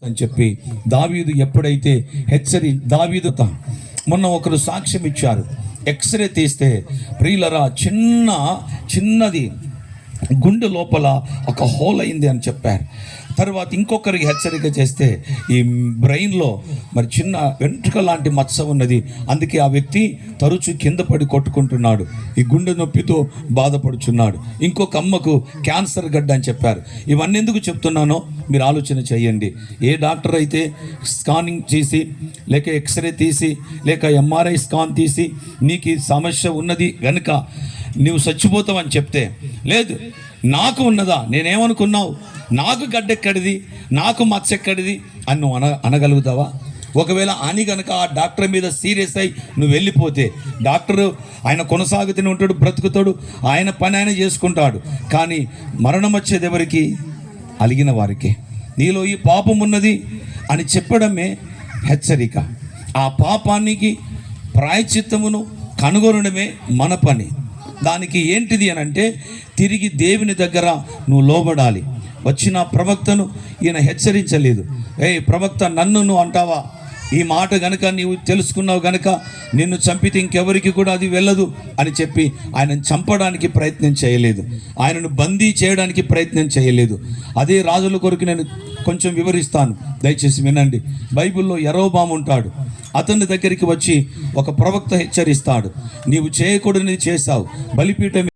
అని చెప్పి దావీదు ఎప్పుడైతే దావీదు మొన్న ఒకరు సాక్ష్యం ఇచ్చారు. ఎక్స్రే తీస్తే ప్రియులరా చిన్నది గుండె లోపల ఒక హోల్ అయింది అని చెప్పారు. తర్వాత ఇంకొకరికి హెచ్చరిక చేస్తే ఈ బ్రెయిన్లో మరి చిన్న వెంట్రుక లాంటి మచ్చ ఉన్నది, అందుకే ఆ వ్యక్తి తరచూ కింద పడి కొట్టుకుంటున్నాడు, ఈ గుండె నొప్పితో బాధపడుచున్నాడు. ఇంకొక అమ్మకు క్యాన్సర్ గడ్డ అని చెప్పారు. ఇవన్నీ ఎందుకు చెప్తున్నానో మీరు ఆలోచన చేయండి. ఏ డాక్టర్ అయితే స్కానింగ్ చేసి లేక ఎక్స్రే తీసి లేక ఎంఆర్ఐ స్కాన్ తీసి నీకు ఈ సమస్య ఉన్నది కనుక నువ్వు చచ్చిపోతావని చెప్తే, లేదు నాకు ఉన్నదా, నేనేమనుకున్నావు, నాకు గడ్డెక్కడిది, నాకు మచ్చ ఎక్కడిది అని నువ్వు అనగలుగుతావా? ఒకవేళ అని కనుక ఆ డాక్టర్ మీద సీరియస్ అయి నువ్వు వెళ్ళిపోతే, డాక్టరు ఆయన కొనసాగుతూనే ఉంటాడు, బ్రతుకుతాడు, ఆయన పని ఆయన చేసుకుంటాడు. కానీ మరణం వచ్చేది ఎవరికి? అలిగిన వారికి. నీలో ఈ పాపం ఉన్నది అని చెప్పడమే హెచ్చరిక. ఆ పాపానికి ప్రాయశ్చిత్తమును కనుగొనడమే మన పని. దానికి ఏంటిది అని అంటే, తిరిగి దేవుని దగ్గర నువ్వు లోబడాలి. వచ్చిన ప్రవక్తను ఈయన హెచ్చరించలేదు. ప్రవక్త నన్ను నువ్వు అంటావా, ఈ మాట గనక నీవు తెలుసుకున్నావు గనక నిన్ను చంపితే ఇంకెవరికి కూడా అది వెళ్ళదు అని చెప్పి ఆయనను చంపడానికి ప్రయత్నం చేయలేదు, ఆయనను బందీ చేయడానికి ప్రయత్నం చేయలేదు. అదే రాజుల కొరకు నేను కొంచెం వివరిస్తాను, దయచేసి వినండి. బైబిల్లో యరొబాము ఉంటాడు. అతని దగ్గరికి వచ్చి ఒక ప్రవక్త హెచ్చరిస్తాడు, నీవు చేయకూడనిది చేశావు, బలిపీఠం